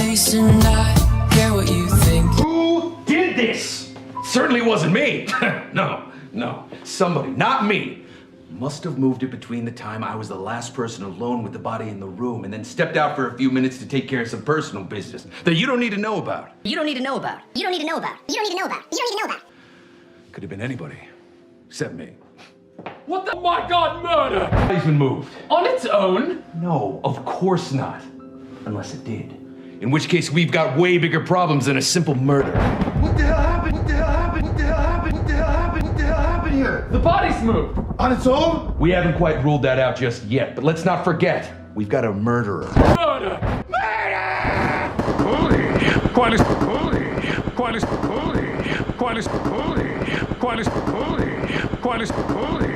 place and I care what you think. Who did this? Certainly wasn't me. No. Somebody, not me, must have moved it between the time I was the last person alone with the body in the room and then stepped out for a few minutes to take care of some personal business that you don't need to know about. You don't need to know about. You don't need to know about. You don't need to know about. You don't need to know about. Could have been anybody, except me. What the? Oh my God, murder! Body's been moved. On its own? No, of course not. Unless it did. In which case, we've got way bigger problems than a simple murder. What the hell happened? What the hell happened? What the hell happened? What the hell happened? What the hell happened here? The body's moved. On its own? We haven't quite ruled that out just yet, but let's not forget, we've got a murderer. Murder! Holy! Quite a holy! Quite a holy! Quite a holy! Quite a holy! Quite a holy!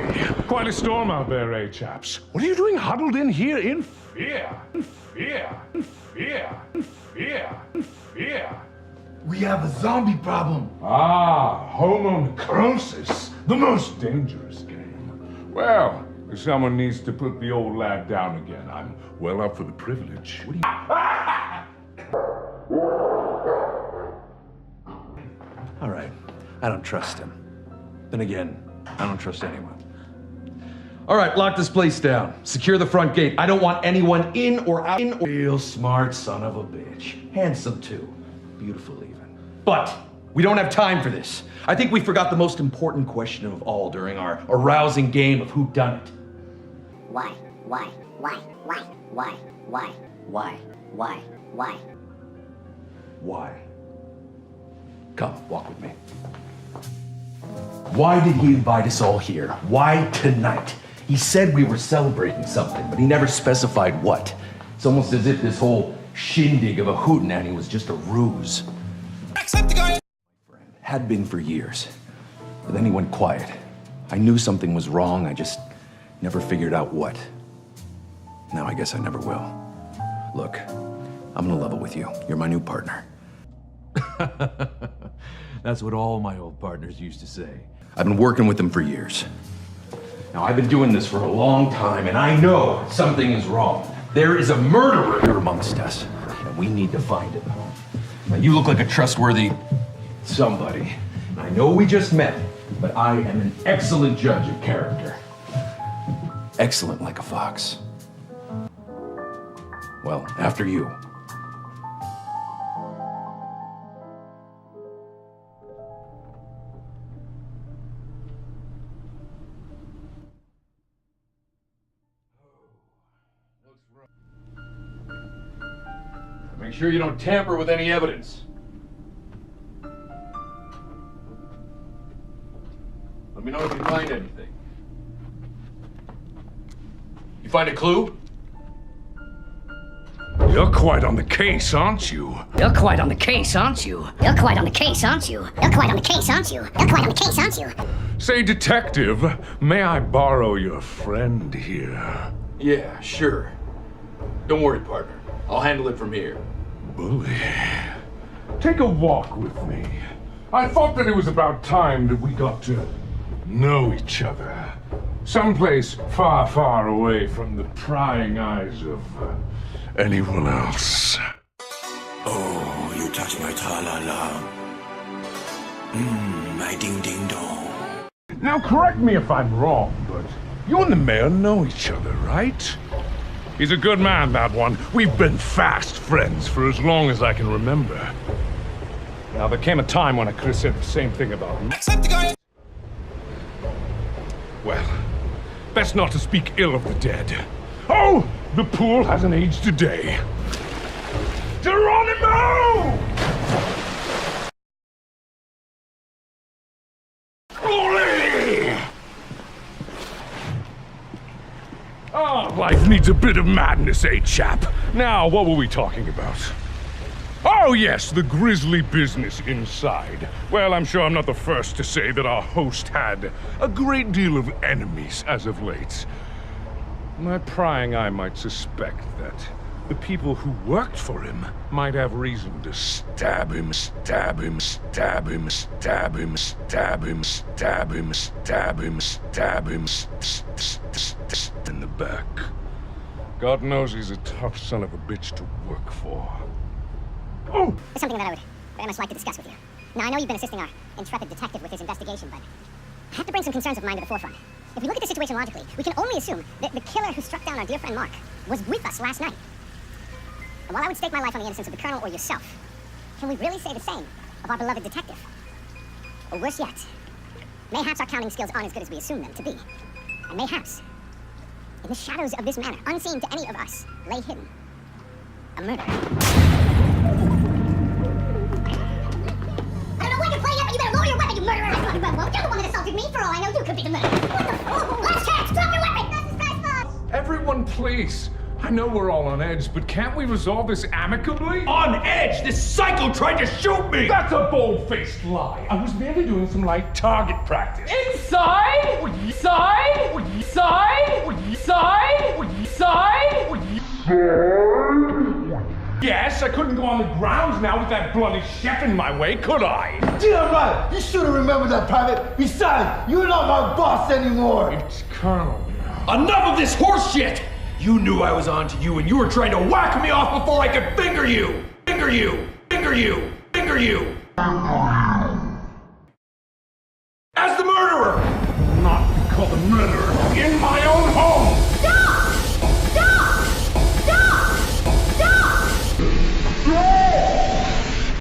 Quite a storm out there, eh, chaps? What are you doing huddled in here in fear? In fear? In fear? In fear? In fear? We have a zombie problem. Ah, homo necrosis, the most dangerous game. Well, if someone needs to put the old lad down again, I'm well up for the privilege. What All right, I don't trust him. Then again, I don't trust anyone. All right, lock this place down. Secure the front gate. I don't want anyone in or out. Real smart son of a bitch. Handsome too. Beautiful even. But we don't have time for this. I think we forgot the most important question of all during our arousing game of whodunit. Why? Why? Why? Why? Why? Why? Why? Why? Why? Why? Come, walk with me. Why did he invite us all here? Why tonight? He said we were celebrating something, but he never specified what. It's almost as if this whole shindig of a hootenanny was just a ruse. Had been for years. But then he went quiet. I knew something was wrong, I just never figured out what. Now I guess I never will. Look, I'm gonna level with you. You're my new partner. That's what all my old partners used to say. I've been working with them for years. Now, I've been doing this for a long time, and I know something is wrong. There is a murderer here amongst us, and we need to find him. Now, you look like a trustworthy somebody. I know we just met, but I am an excellent judge of character. Excellent like a fox. Well, after you. Make sure you don't tamper with any evidence. Let me know if you find anything. You find a clue? You're quite on the case, aren't you? You're quite on the case, aren't you? You're quite on the case, aren't you? You're quite on the case, aren't you? You're quite on the case, aren't you? Say, detective, may I borrow your friend here? Yeah, sure. Don't worry, partner. I'll handle it from here. Bully, take a walk with me. I thought that it was about time that we got to know each other. Someplace far, far away from the prying eyes of anyone else. Oh, you touch my tra-la-la. My ding-ding-dong. Now, correct me if I'm wrong, but you and the mayor know each other, right? He's a good man, that one. We've been fast friends for as long as I can remember. Now, there came a time when I could have said the same thing about him. Well, best not to speak ill of the dead. Oh, the pool hasn't aged a day. Geronimo! Bully! Oh, life needs a bit of madness, eh, chap? Now, what were we talking about? Oh, yes, the grisly business inside. Well, I'm sure I'm not the first to say that our host had a great deal of enemies as of late. My prying eye might suspect that the people who worked for him might have reason to stab him, stab him, stab him, stab him, stab him, stab him, stab him, stab him, in the back. God knows he's a tough son of a bitch to work for. Oh! There's something that I would very much like to discuss with you. Now, I know you've been assisting our intrepid detective with his investigation, but I have to bring some concerns of mine to the forefront. If we look at the situation logically, we can only assume that the killer who struck down our dear friend Mark was with us last night. And while I would stake my life on the innocence of the Colonel or yourself, can we really say the same of our beloved detective? Or worse yet, mayhaps our counting skills aren't as good as we assume them to be. And mayhaps, in the shadows of this manor, unseen to any of us, lay hidden a murder. I don't know when you're playing it, but you better lower your weapon, you murderer! Well, you're the one that assaulted me. For all I know, you could be the murderer. What the? Oh, last chance! Drop your weapon! That's this guy's fault! Everyone, please. I know we're all on edge, but can't we resolve this amicably? On edge! This psycho tried to shoot me! That's a bold-faced lie. I was merely doing some light target practice. Inside? Side? Side? Side? Side? Yes, I couldn't go on the ground now with that bloody chef in my way, could I? Damn right! You should have remembered that, Private. Besides, you're not my boss anymore. It's Colonel now. Enough of this horse shit! You knew I was on to you and you were trying to whack me off before I could finger you! Finger you! Finger you! Finger you! As the murderer! Not called a murderer in my own home!